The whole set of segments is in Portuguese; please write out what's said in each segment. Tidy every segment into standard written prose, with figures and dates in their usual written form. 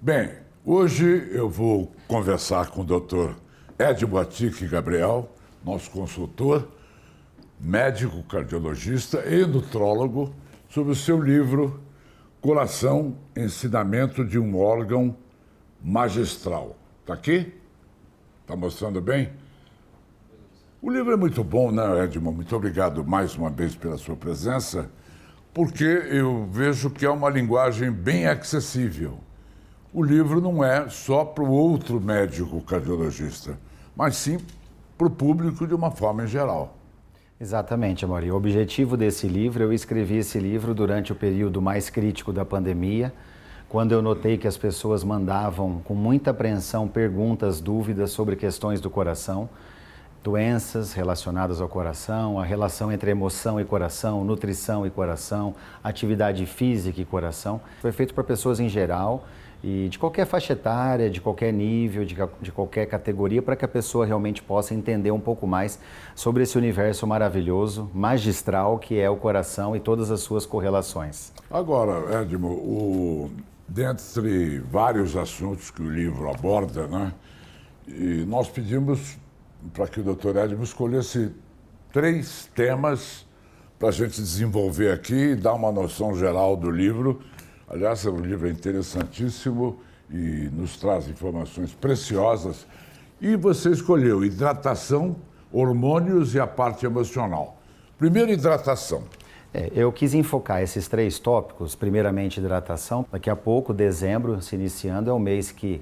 Bem, hoje eu vou conversar com o Dr. Edmo Atique Gabriel, nosso consultor, médico cardiologista e nutrólogo, sobre o seu livro Coração, Ensinamento de um Órgão Magistral. Está aqui? Está mostrando bem? O livro é muito bom, né, Edmo? Muito obrigado mais uma vez pela sua presença, porque eu vejo que é uma linguagem bem acessível. O livro não é só para o outro médico cardiologista, mas sim para o público de uma forma em geral. Exatamente, Amaury. O objetivo desse livro, eu escrevi esse livro durante o período mais crítico da pandemia, quando eu notei que as pessoas mandavam com muita apreensão perguntas, dúvidas sobre questões do coração, doenças relacionadas ao coração, a relação entre emoção e coração, nutrição e coração, atividade física e coração. Foi feito para pessoas em geral e de qualquer faixa etária, de qualquer nível, de qualquer categoria, para que a pessoa realmente possa entender um pouco mais sobre esse universo maravilhoso, magistral, que é o coração e todas as suas correlações. Agora, Edmo, dentre vários assuntos que o livro aborda, né, e nós pedimos para que o Dr. Edmo escolhesse 3 temas para a gente desenvolver aqui e dar uma noção geral do livro. Aliás, o livro é interessantíssimo e nos traz informações preciosas. E você escolheu hidratação, hormônios e a parte emocional. Primeiro, hidratação. Eu quis enfocar esses 3 tópicos, primeiramente hidratação. Daqui a pouco, dezembro, se iniciando, é o mês que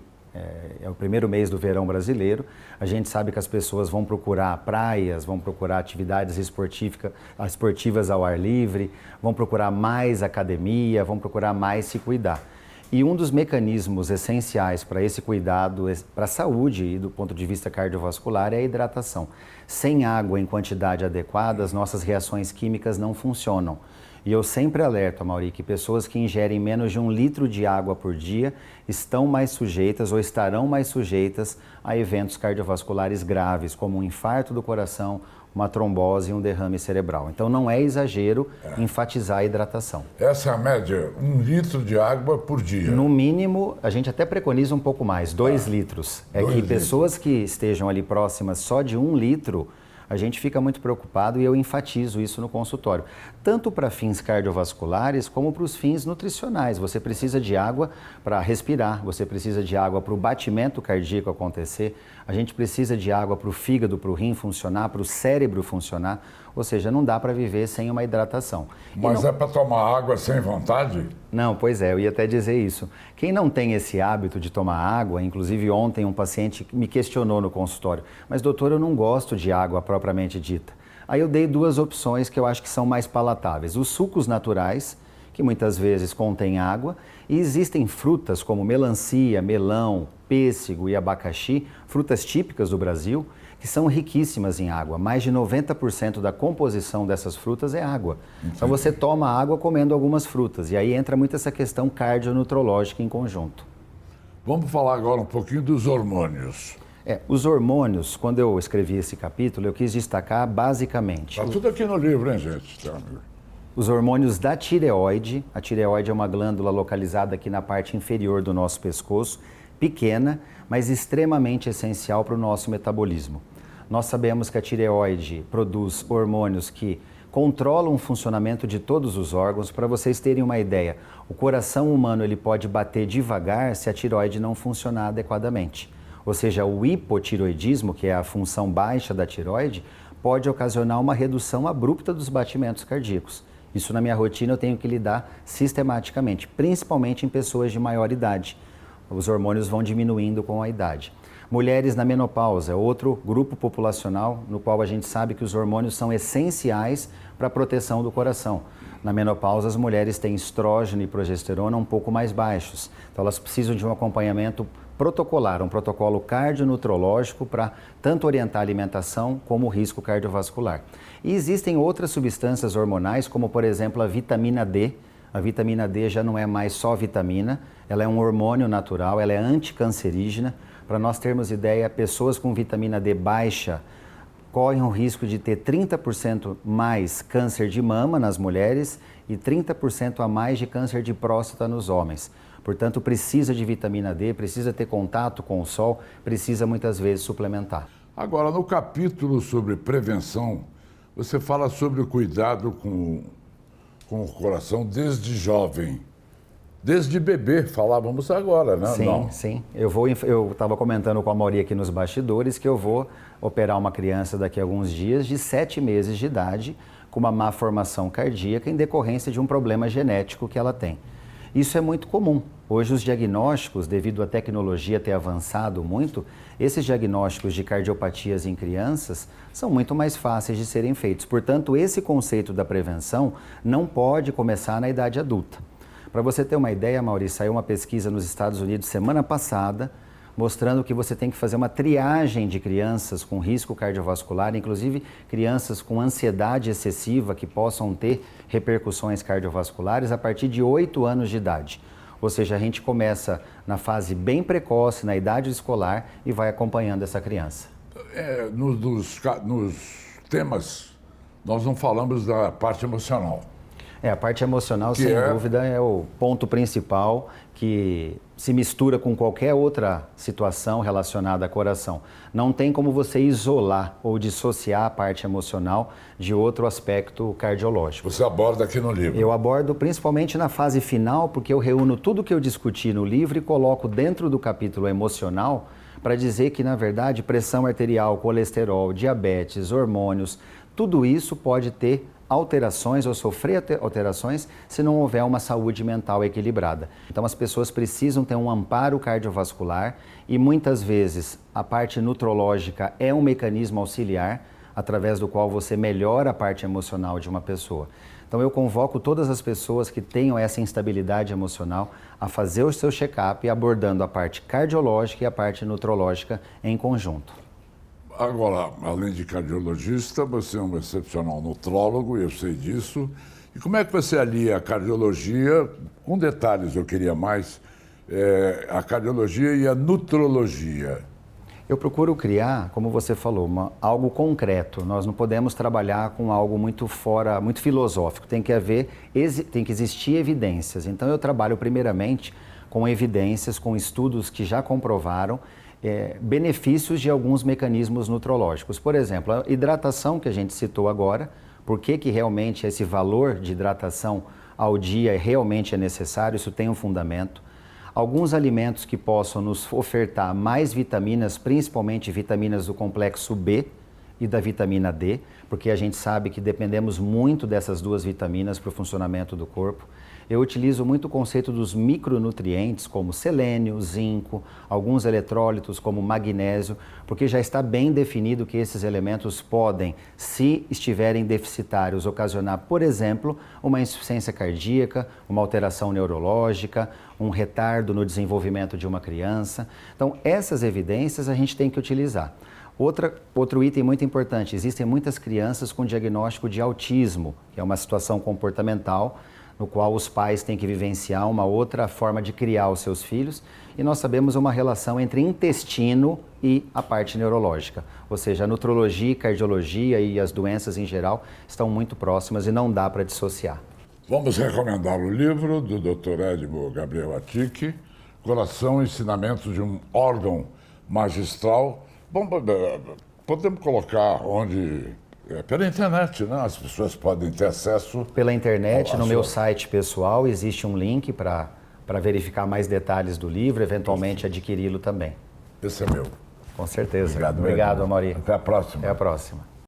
é o primeiro mês do verão brasileiro. A gente sabe que as pessoas vão procurar praias, vão procurar atividades esportivas ao ar livre, vão procurar mais academia, vão procurar mais se cuidar. E um dos mecanismos essenciais para esse cuidado, para a saúde e do ponto de vista cardiovascular, é a hidratação. Sem água em quantidade adequada, as nossas reações químicas não funcionam. E eu sempre alerto, Amaury, que pessoas que ingerem menos de 1 litro de água por dia estão mais sujeitas ou estarão mais sujeitas a eventos cardiovasculares graves, como um infarto do coração, uma trombose e um derrame cerebral. Então não é exagero enfatizar a hidratação. Essa é a média, 1 litro de água por dia. No mínimo, a gente até preconiza um pouco mais, 2 litros. É que pessoas que estejam ali próximas só de 1 litro, a gente fica muito preocupado e eu enfatizo isso no consultório. Tanto para fins cardiovasculares como para os fins nutricionais. Você precisa de água para respirar, você precisa de água para o batimento cardíaco acontecer, a gente precisa de água para o fígado, para o rim funcionar, para o cérebro funcionar. Ou seja, não dá para viver sem uma hidratação. Mas não é para tomar água sem vontade? Não, pois é, eu ia até dizer isso. Quem não tem esse hábito de tomar água, inclusive ontem um paciente me questionou no consultório, mas doutor, eu não gosto de água propriamente dita. Aí eu dei 2 opções que eu acho que são mais palatáveis. Os sucos naturais, que muitas vezes contêm água, e existem frutas como melancia, melão, pêssego e abacaxi, frutas típicas do Brasil, que são riquíssimas em água. Mais de 90% da composição dessas frutas é água. Então você toma água comendo algumas frutas, e aí entra muito essa questão cardionutrológica em conjunto. Vamos falar agora um pouquinho dos hormônios. Os hormônios, quando eu escrevi esse capítulo, eu quis destacar basicamente... Está tudo aqui no livro, hein, gente? Os hormônios da tireoide. A tireoide é uma glândula localizada aqui na parte inferior do nosso pescoço, pequena, mas extremamente essencial para o nosso metabolismo. Nós sabemos que a tireoide produz hormônios que controlam o funcionamento de todos os órgãos. Para vocês terem uma ideia, o coração humano ele pode bater devagar se a tireoide não funcionar adequadamente. Ou seja, o hipotireoidismo, que é a função baixa da tireoide, pode ocasionar uma redução abrupta dos batimentos cardíacos. Isso na minha rotina eu tenho que lidar sistematicamente, principalmente em pessoas de maior idade. Os hormônios vão diminuindo com a idade. Mulheres na menopausa é outro grupo populacional no qual a gente sabe que os hormônios são essenciais para a proteção do coração. Na menopausa, as mulheres têm estrógeno e progesterona um pouco mais baixos, então elas precisam de um acompanhamento protocolar, um protocolo cardionutrológico para tanto orientar a alimentação como o risco cardiovascular. E existem outras substâncias hormonais, como por exemplo a vitamina D. A vitamina D já não é mais só vitamina, ela é um hormônio natural, ela é anticancerígena. Para nós termos ideia, pessoas com vitamina D baixa correm o risco de ter 30% mais câncer de mama nas mulheres e 30% a mais de câncer de próstata nos homens. Portanto, precisa de vitamina D, precisa ter contato com o sol, precisa muitas vezes suplementar. Agora, no capítulo sobre prevenção, você fala sobre o cuidado com o coração desde jovem. Desde bebê, falávamos agora, né? Sim, Não. sim. Eu estava comentando com a Mauri aqui nos bastidores que eu vou operar uma criança daqui a alguns dias de 7 meses de idade com uma má formação cardíaca em decorrência de um problema genético que ela tem. Isso é muito comum. Hoje os diagnósticos, devido à tecnologia ter avançado muito, esses diagnósticos de cardiopatias em crianças são muito mais fáceis de serem feitos. Portanto, esse conceito da prevenção não pode começar na idade adulta. Para você ter uma ideia, Maurício, saiu uma pesquisa nos Estados Unidos semana passada, mostrando que você tem que fazer uma triagem de crianças com risco cardiovascular, inclusive crianças com ansiedade excessiva que possam ter repercussões cardiovasculares a partir de 8 anos de idade. Ou seja, a gente começa na fase bem precoce, na idade escolar, e vai acompanhando essa criança. Nos temas, nós não falamos da parte emocional. A parte emocional, sem dúvida, é o ponto principal que se mistura com qualquer outra situação relacionada a coração. Não tem como você isolar ou dissociar a parte emocional de outro aspecto cardiológico. Você aborda aqui no livro. Eu abordo principalmente na fase final, porque eu reúno tudo que eu discuti no livro e coloco dentro do capítulo emocional para dizer que, na verdade, pressão arterial, colesterol, diabetes, hormônios, tudo isso pode ter alterações ou sofrer alterações se não houver uma saúde mental equilibrada. Então as pessoas precisam ter um amparo cardiovascular e muitas vezes a parte nutrológica é um mecanismo auxiliar através do qual você melhora a parte emocional de uma pessoa. Então eu convoco todas as pessoas que tenham essa instabilidade emocional a fazer o seu check-up abordando a parte cardiológica e a parte nutrológica em conjunto. Agora, além de cardiologista, você é um excepcional nutrólogo, eu sei disso. E como é que você alia a cardiologia, com detalhes eu queria mais, a cardiologia e a nutrologia? Eu procuro criar, como você falou, algo concreto. Nós não podemos trabalhar com algo muito fora, muito filosófico. Tem que existir evidências. Então eu trabalho primeiramente com evidências, com estudos que já comprovaram benefícios de alguns mecanismos nutrológicos. Por exemplo, a hidratação que a gente citou agora, por que realmente esse valor de hidratação ao dia realmente é necessário, isso tem um fundamento. Alguns alimentos que possam nos ofertar mais vitaminas, principalmente vitaminas do complexo B e da vitamina D, porque a gente sabe que dependemos muito dessas duas vitaminas para o funcionamento do corpo. Eu utilizo muito o conceito dos micronutrientes, como selênio, zinco, alguns eletrólitos, como magnésio, porque já está bem definido que esses elementos podem, se estiverem deficitários, ocasionar, por exemplo, uma insuficiência cardíaca, uma alteração neurológica, um retardo no desenvolvimento de uma criança. Então, essas evidências a gente tem que utilizar. Outro item muito importante, existem muitas crianças com diagnóstico de autismo, que é uma situação comportamental, no qual os pais têm que vivenciar uma outra forma de criar os seus filhos, e nós sabemos uma relação entre intestino e a parte neurológica, ou seja, a nutrologia, cardiologia e as doenças em geral estão muito próximas e não dá para dissociar. Vamos recomendar o livro do Dr. Edmo Gabriel Attic, Coração, Ensinamentos de um Órgão Magistral. Bom, podemos colocar onde... pela internet, né? As pessoas podem ter acesso... Pela internet, no meu site pessoal, existe um link para verificar mais detalhes do livro, eventualmente adquiri-lo também. Esse é meu. Com certeza. Obrigado, Obrigado, Amaury. Até a próxima. Até a próxima.